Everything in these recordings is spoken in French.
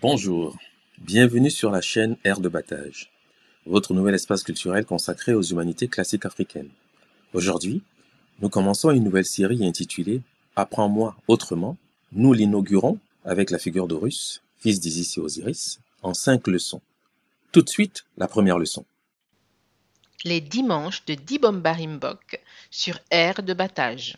Bonjour, bienvenue sur la chaîne Air de Battage, votre nouvel espace culturel consacré aux humanités classiques africaines. Aujourd'hui, nous commençons une nouvelle série intitulée « Apprends-moi autrement ». Nous l'inaugurons avec la figure d'Horus, fils d'Isis et Osiris, en 5 leçons. Tout de suite, la première leçon. Les dimanches de Dibomba Mbok sur Air de Battage.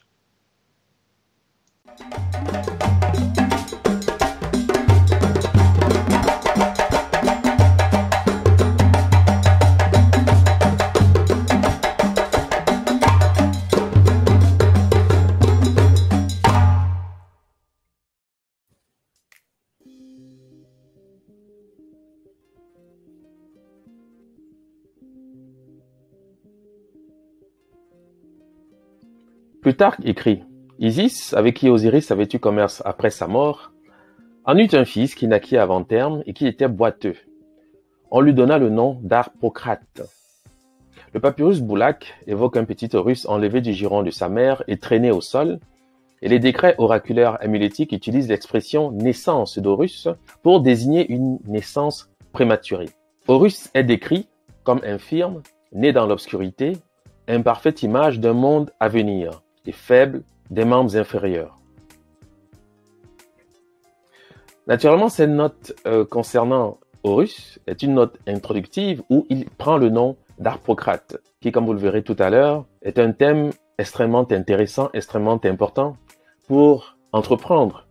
Plutarque écrit: Isis, avec qui Osiris avait eu commerce après sa mort, en eut un fils qui naquit avant terme et qui était boiteux. On lui donna le nom d'Harpocrate. Le papyrus Boulak évoque un petit Horus enlevé du giron de sa mère et traîné au sol, et les décrets oraculaires amulétiques utilisent l'expression naissance d'Horus pour désigner une naissance prématurée. Horus est décrit comme infirme, né dans l'obscurité, imparfaite image d'un monde à venir, et faible des membres inférieurs. Naturellement, cette note concernant Horus est une note introductive où il prend le nom d'Harpocrate, qui, comme vous le verrez tout à l'heure, est un thème extrêmement intéressant, extrêmement important pour entreprendre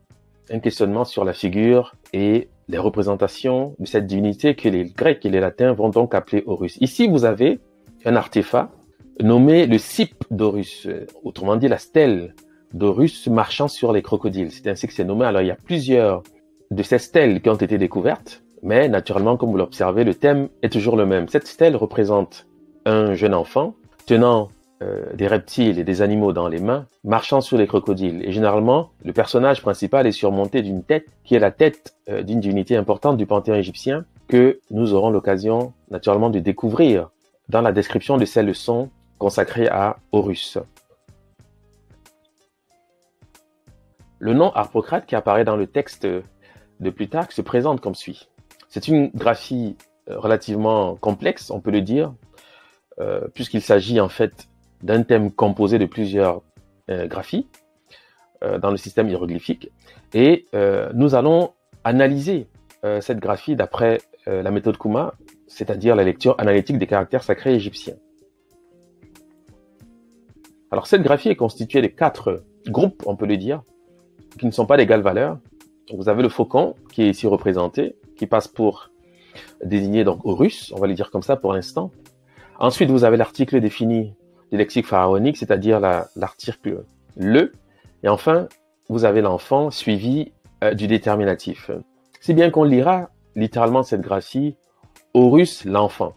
un questionnement sur la figure et les représentations de cette divinité que les Grecs et les Latins vont donc appeler Horus. Ici, vous avez un artefact nommé le cippe d'Horus, autrement dit la stèle d'Horus marchant sur les crocodiles. C'est ainsi que c'est nommé. Alors il y a plusieurs de ces stèles qui ont été découvertes, mais naturellement, comme vous l'observez, le thème est toujours le même. Cette stèle représente un jeune enfant tenant des reptiles et des animaux dans les mains, marchant sur les crocodiles. Et généralement, le personnage principal est surmonté d'une tête qui est la tête d'une divinité importante du panthéon égyptien que nous aurons l'occasion naturellement de découvrir dans la description de ces leçons consacrées à Horus. Le nom Harpocrate qui apparaît dans le texte de Plutarque se présente comme suit. C'est une graphie relativement complexe, on peut le dire, puisqu'il s'agit en fait d'un thème composé de plusieurs graphies dans le système hiéroglyphique. Et nous allons analyser cette graphie d'après la méthode Kuma, c'est-à-dire la lecture analytique des caractères sacrés égyptiens. Alors cette graphie est constituée de 4 groupes, on peut le dire, qui ne sont pas d'égale valeur. Vous avez le faucon qui est ici représenté, qui passe pour désigner donc Horus, on va le dire comme ça pour l'instant. Ensuite, vous avez l'article défini du lexique pharaonique, c'est-à-dire l'article le. Et enfin, vous avez l'enfant suivi du déterminatif. Si bien qu'on lira littéralement cette graphie Horus l'enfant.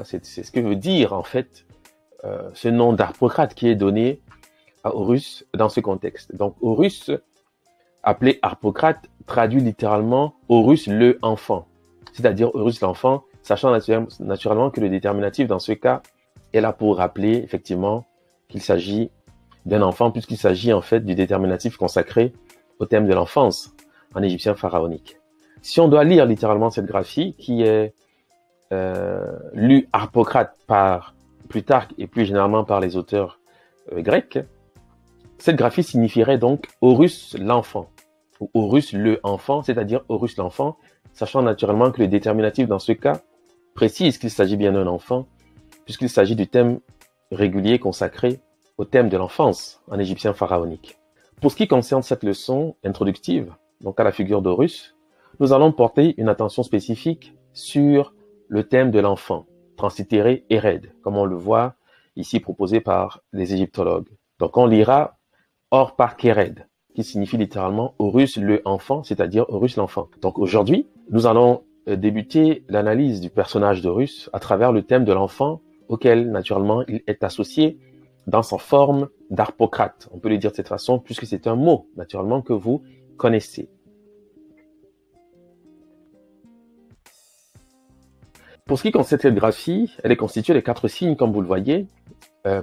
C'est ce que veut dire en fait ce nom d'Harpocrate qui est donné à Horus dans ce contexte. Donc Horus, appelé Harpocrate, traduit littéralement Horus le enfant, c'est-à-dire Horus l'enfant, sachant naturellement que le déterminatif dans ce cas est là pour rappeler effectivement qu'il s'agit d'un enfant, puisqu'il s'agit en fait du déterminatif consacré au thème de l'enfance en égyptien pharaonique. Si on doit lire littéralement cette graphie qui est lue Harpocrate par Plutarque et plus généralement par les auteurs grecs, cette graphie signifierait donc Horus l'enfant, ou Horus le enfant, c'est-à-dire Horus l'enfant, sachant naturellement que le déterminatif dans ce cas précise qu'il s'agit bien d'un enfant, puisqu'il s'agit du thème régulier consacré au thème de l'enfance en égyptien pharaonique. Pour ce qui concerne cette leçon introductive, donc à la figure d'Horus, nous allons porter une attention spécifique sur le thème de l'enfant, translittéré Ered, comme on le voit ici proposé par les égyptologues. Donc on lira Or par Kered, qui signifie littéralement Horus le enfant, c'est-à-dire Horus l'enfant. Donc aujourd'hui, nous allons débuter l'analyse du personnage d'Horus à travers le thème de l'enfant, auquel naturellement il est associé dans sa forme d'Harpocrate. On peut le dire de cette façon, puisque c'est un mot naturellement que vous connaissez. Pour ce qui concerne cette graphie, elle est constituée de 4 signes, comme vous le voyez.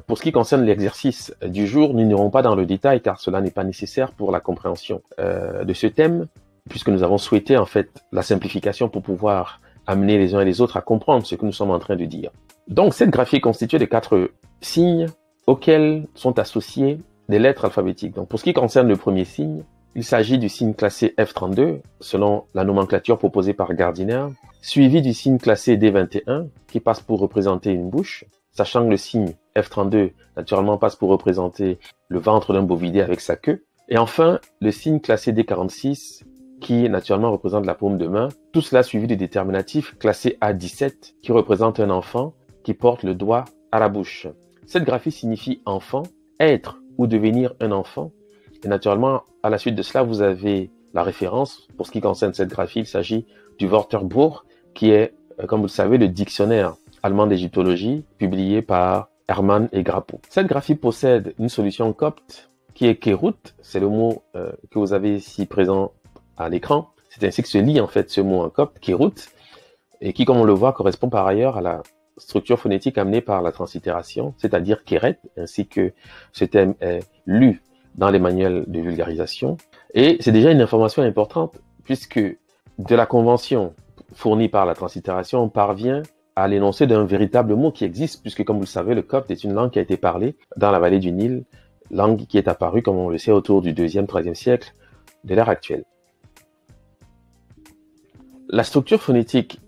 Pour ce qui concerne l'exercice du jour, nous n'irons pas dans le détail car cela n'est pas nécessaire pour la compréhension de ce thème. puisque nous avons souhaité en fait la simplification pour pouvoir amener les uns et les autres à comprendre ce que nous sommes en train de dire. Donc cette graphie est constituée de 4 signes auxquels sont associés des lettres alphabétiques. Donc pour ce qui concerne le premier signe, il s'agit du signe classé F32 selon la nomenclature proposée par Gardiner, suivi du signe classé D21 qui passe pour représenter une bouche, sachant que le signe F32 naturellement passe pour représenter le ventre d'un bovidé avec sa queue. Et enfin, le signe classé D46 qui naturellement représente la paume de main, tout cela suivi du déterminatif classé A17 qui représente un enfant qui porte le doigt à la bouche. Cette graphie signifie enfant, être ou devenir un enfant. Et naturellement, à la suite de cela, vous avez la référence. Pour ce qui concerne cette graphie, il s'agit du Wörterbuch, qui est, comme vous le savez, le dictionnaire allemand d'égyptologie, publié par Hermann et Grapeau. Cette graphie possède une solution copte qui est Khérout, c'est le mot que vous avez ici présent à l'écran. C'est ainsi que se lit en fait ce mot en copte, Khérout, et qui, comme on le voit, correspond par ailleurs à la structure phonétique amenée par la translittération, c'est-à-dire Kéret, ainsi que ce thème est lu dans les manuels de vulgarisation. Et c'est déjà une information importante, puisque de la convention fournie par la translittération, on parvient à l'énoncé d'un véritable mot qui existe, puisque comme vous le savez, le copte est une langue qui a été parlée dans la vallée du Nil, langue qui est apparue, comme on le sait, autour du 2e, 3e siècle de l'ère actuelle. La structure phonétique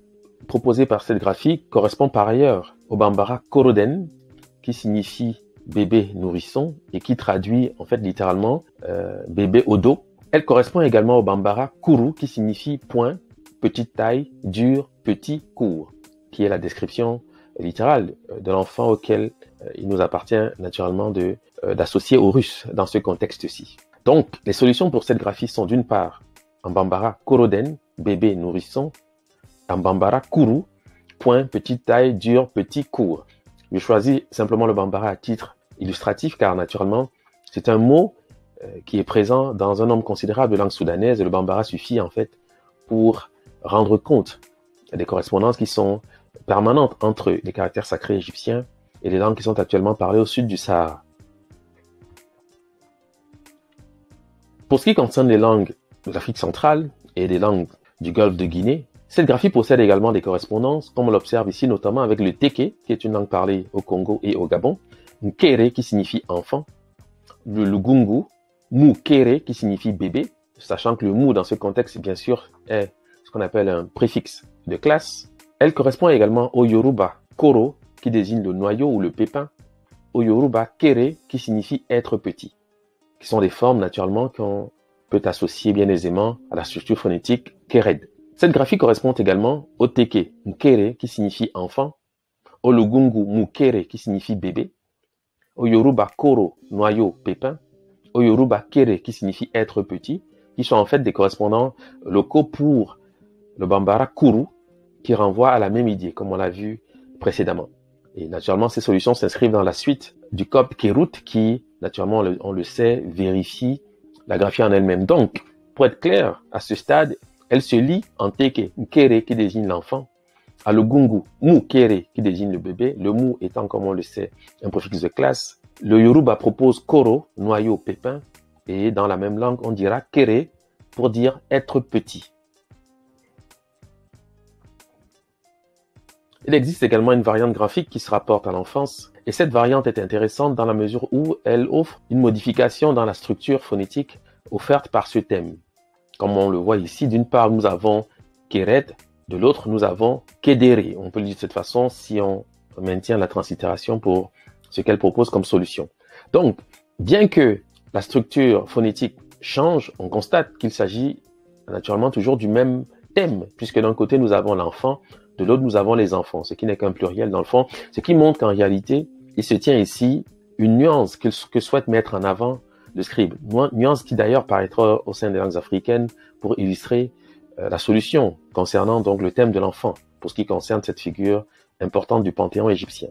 proposée par cette graphie correspond par ailleurs au bambara Koroden, qui signifie bébé nourrisson et qui traduit en fait littéralement bébé au dos. Elle correspond également au bambara Kuru, qui signifie point, petite taille, dur, petit, court, qui est la description littérale de l'enfant auquel il nous appartient naturellement d'associer au russe dans ce contexte-ci. Donc, les solutions pour cette graphie sont d'une part en bambara Koroden, bébé nourrisson, en bambara Kuru, point, petite taille, dur, petit, court. Je choisis simplement le bambara à titre illustratif car naturellement, c'est un mot qui est présent dans un nombre considérable de langues soudanaises et le bambara suffit en fait pour rendre compte des correspondances qui sont permanentes entre les caractères sacrés égyptiens et les langues qui sont actuellement parlées au sud du Sahara. Pour ce qui concerne les langues de l'Afrique centrale et les langues du golfe de Guinée, cette graphie possède également des correspondances, comme on l'observe ici notamment avec le Teke, qui est une langue parlée au Congo et au Gabon, Nkere qui signifie enfant, le Lugungu, Mukere qui signifie bébé, sachant que le Mu dans ce contexte bien sûr est ce qu'on appelle un préfixe de classe. Elle correspond également au Yoruba Koro qui désigne le noyau ou le pépin, au Yoruba Kere qui signifie être petit, qui sont des formes naturellement qu'on peut associer bien aisément à la structure phonétique Kered. Cette graphie correspond également au Teke Nkere qui signifie enfant, au Lugungu Mukere qui signifie bébé, au Yoruba Koro noyau pépin, au Yoruba Kere qui signifie être petit, qui sont en fait des correspondants locaux pour le bambara Kuru qui renvoie à la même idée comme on l'a vu précédemment. Et naturellement ces solutions s'inscrivent dans la suite du copte Khérout qui naturellement on le sait vérifie la graphie en elle-même. Donc pour être clair à ce stade, elle se lit en Teke Nkere qui désigne l'enfant, à Lugungu Mukere qui désigne le bébé, le Mu étant comme on le sait un préfixe de classe. Le Yoruba propose Koro, noyau, pépin, et dans la même langue on dira Kere pour dire être petit. Il existe également une variante graphique qui se rapporte à l'enfance, et cette variante est intéressante dans la mesure où elle offre une modification dans la structure phonétique offerte par ce thème. Comme on le voit ici, d'une part nous avons Keret, de l'autre nous avons Kedere. On peut le dire de cette façon si on maintient la translittération pour ce qu'elle propose comme solution. Donc, bien que la structure phonétique change, on constate qu'il s'agit naturellement toujours du même thème, puisque d'un côté nous avons l'enfant, de l'autre nous avons les enfants, ce qui n'est qu'un pluriel dans le fond, ce qui montre qu'en réalité, il se tient ici une nuance que souhaite mettre en avant le scribe. Nuance qui d'ailleurs paraîtra au sein des langues africaines pour illustrer la solution concernant donc le thème de l'enfant, pour ce qui concerne cette figure importante du panthéon égyptien.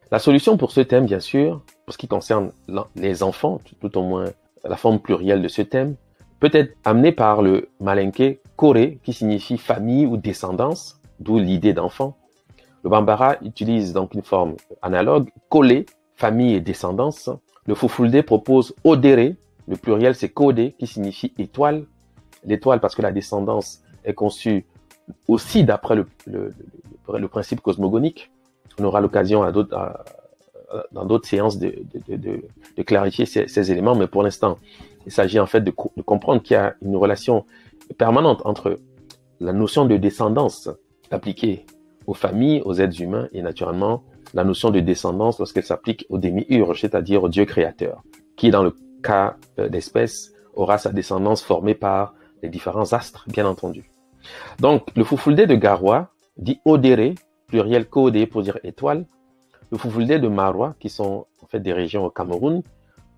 La solution pour ce thème, bien sûr, pour ce qui concerne les enfants, tout au moins la forme plurielle de ce thème, peut être amenée par le malinké Kore, qui signifie famille ou descendance, d'où l'idée d'enfant. Le bambara utilise donc une forme analogue, Kole, famille et descendance. Le Fufulde propose Odere, Le pluriel, c'est Kodé, qui signifie étoile. L'étoile, parce que la descendance est conçue aussi d'après le principe cosmogonique. On aura l'occasion dans d'autres séances de clarifier ces éléments, mais pour l'instant, il s'agit en fait de comprendre qu'il y a une relation permanente entre la notion de descendance appliquée aux familles, aux êtres humains, et naturellement la notion de descendance lorsqu'elle s'applique aux démiurges, c'est-à-dire au Dieu créateur, qui dans le cas d'espèce aura sa descendance formée par les différents astres, bien entendu. Donc, le Fulfulde de Garoua dit Odere, pluriel Kodé pour dire étoile. Le Fulfulde de Maroua, qui sont en fait des régions au Cameroun,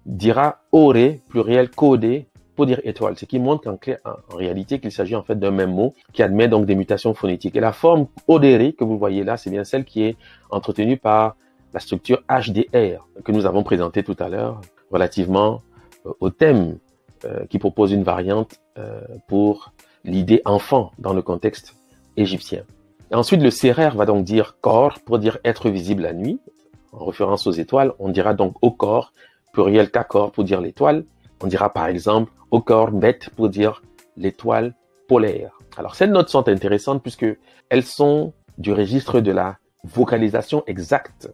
dira Ore, pluriel Kodé pour dire étoile, ce qui montre en réalité qu'il s'agit en fait d'un même mot qui admet donc des mutations phonétiques. Et la forme Odere que vous voyez là, c'est bien celle qui est entretenue par la structure HDR que nous avons présentée tout à l'heure relativement au thème qui propose une variante pour l'idée enfant dans le contexte égyptien. Et ensuite, le Serer va donc dire corps pour dire être visible la nuit, en référence aux étoiles. On dira donc au corps, pluriel Kakor pour dire l'étoile. On dira par exemple au corps bête pour dire l'étoile polaire. Alors ces notes sont intéressantes puisque elles sont du registre de la vocalisation exacte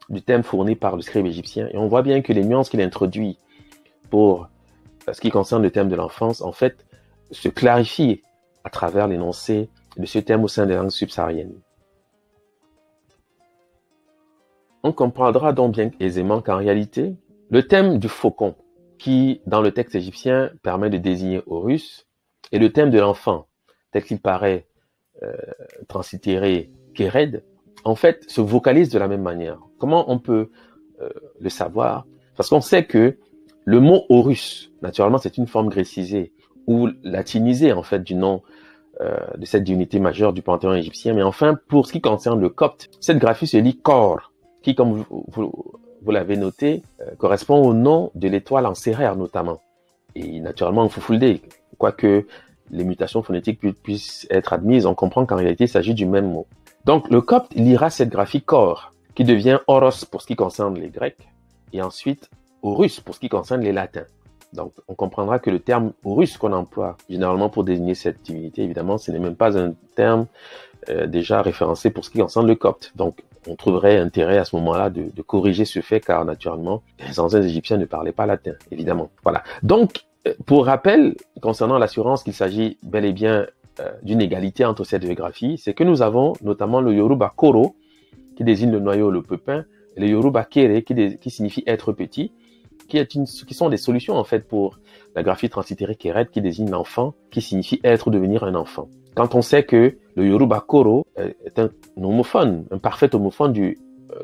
du thème fourni par le scribe égyptien. Et on voit bien que les nuances qu'il introduit pour ce qui concerne le thème de l'enfance, en fait, se clarifient à travers l'énoncé de ce thème au sein des langues subsahariennes. On comprendra donc bien aisément qu'en réalité, le thème du faucon, qui dans le texte égyptien permet de désigner Horus, et le thème de l'enfant, tel qu'il paraît translitéré Kéred, en fait, se vocalisent de la même manière. Comment on peut le savoir? Parce qu'on sait que le mot Horus, naturellement, c'est une forme grécisée ou latinisée, en fait, du nom de cette divinité majeure du panthéon égyptien. Mais enfin, pour ce qui concerne le copte, cette graphie se lit Kor, qui, comme vous l'avez noté, correspond au nom de l'étoile en Sérère, notamment. Et naturellement, en Fulfulde, quoique les mutations phonétiques puissent être admises, on comprend qu'en réalité, il s'agit du même mot. Donc, le copte lira cette graphie Kor, qui devient Horos pour ce qui concerne les Grecs, et ensuite Horus pour ce qui concerne les Latins. Donc, on comprendra que le terme Horus qu'on emploie généralement pour désigner cette divinité, évidemment, ce n'est même pas un terme déjà référencé pour ce qui concerne le copte. Donc, on trouverait intérêt à ce moment-là de corriger ce fait, car naturellement, les anciens Égyptiens ne parlaient pas latin, évidemment. Voilà. Donc, pour rappel, concernant l'assurance qu'il s'agit bel et bien d'une égalité entre ces deux graphies, c'est que nous avons notamment le Yoruba Koro, qui désigne le noyau, le pépin, et le Yoruba Kere, qui signifie être petit, qui sont des solutions en fait pour la graphie translittérée Keret, qui désigne l'enfant, qui signifie être ou devenir un enfant. Quand on sait que le Yoruba Koro est un homophone, un parfait homophone du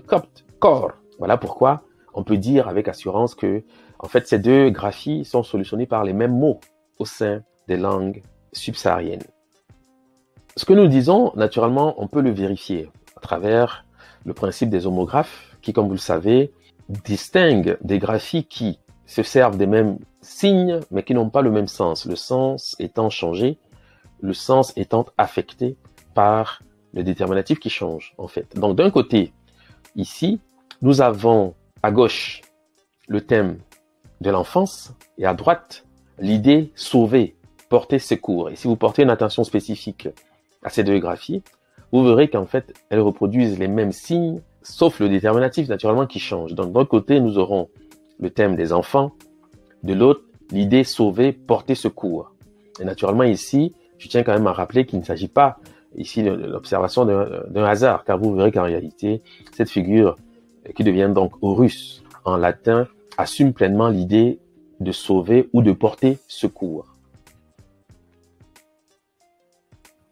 copte, Kor. Voilà pourquoi on peut dire avec assurance que en fait ces deux graphies sont solutionnées par les mêmes mots au sein des langues subsahariennes. Ce que nous disons, naturellement, on peut le vérifier à travers le principe des homographes, qui, comme vous le savez, distinguent des graphies qui se servent des mêmes signes, mais qui n'ont pas le même sens. Le sens étant changé, le sens étant affecté par le déterminatif qui change, en fait. Donc, d'un côté, ici, nous avons à gauche le thème de l'enfance et à droite, l'idée sauver, porter secours. Et si vous portez une attention spécifique à ces deux graphies, vous verrez qu'en fait, elles reproduisent les mêmes signes, sauf le déterminatif naturellement qui change. Donc, d'un côté, nous aurons le thème des enfants, de l'autre, l'idée sauver, porter secours. Et naturellement, ici, je tiens quand même à rappeler qu'il ne s'agit pas ici de l'observation d'un hasard, car vous verrez qu'en réalité, cette figure qui devient donc Horus en latin assume pleinement l'idée de sauver ou de porter secours.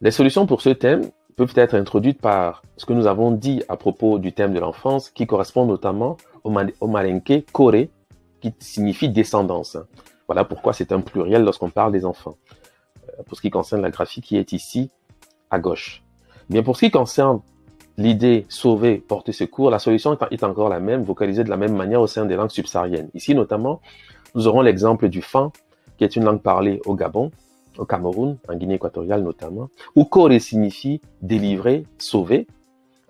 Les solutions pour ce thème peuvent être introduites par ce que nous avons dit à propos du thème de l'enfance, qui correspond notamment au malinké kore, qui signifie descendance. Voilà pourquoi c'est un pluriel lorsqu'on parle des enfants. Pour ce qui concerne la graphie qui est ici à gauche. Bien, pour ce qui concerne l'idée sauver, porter secours, la solution est encore la même, vocalisée de la même manière au sein des langues subsahariennes. Ici, notamment, nous aurons l'exemple du Fan, qui est une langue parlée au Gabon, au Cameroun, en Guinée équatoriale notamment, où Kore signifie délivrer, sauver,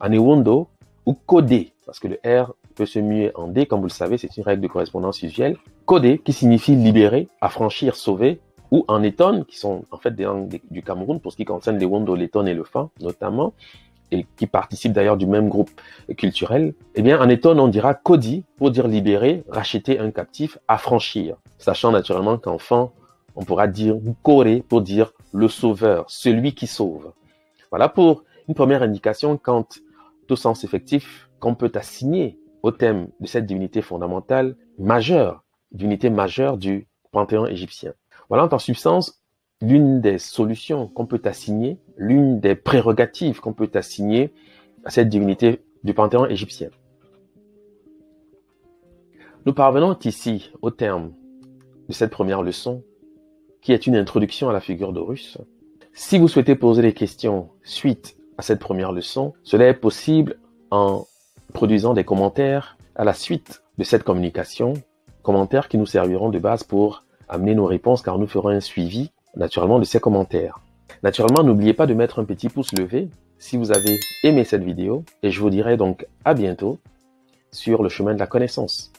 en Ewondo, ou Kodé, parce que le R peut se muer en D, comme vous le savez, c'est une règle de correspondance usuelle. Codé, qui signifie libérer, affranchir, sauver, ou en Eton, qui sont en fait des langues du Cameroun, pour ce qui concerne les Wondo, l'Eton et le Fa, notamment, et qui participent d'ailleurs du même groupe culturel. Eh bien, en Eton, on dira Kodi, pour dire libérer, racheter un captif, affranchir. Sachant naturellement qu'en Fan, on pourra dire Kore, pour dire le sauveur, celui qui sauve. Voilà pour une première indication quant au sens effectif qu'on peut assigner au thème de cette divinité fondamentale majeure, divinité majeure du panthéon égyptien. Voilà en substance l'une des solutions qu'on peut assigner, l'une des prérogatives qu'on peut assigner à cette divinité du panthéon égyptien. Nous parvenons ici au terme de cette première leçon, qui est une introduction à la figure d'Horus. Si vous souhaitez poser des questions suite à cette première leçon, cela est possible en produisant des commentaires à la suite de cette communication, commentaires qui nous serviront de base pour amener nos réponses, car nous ferons un suivi naturellement de ces commentaires. Naturellement, n'oubliez pas de mettre un petit pouce levé si vous avez aimé cette vidéo, et je vous dirai donc à bientôt sur le chemin de la connaissance.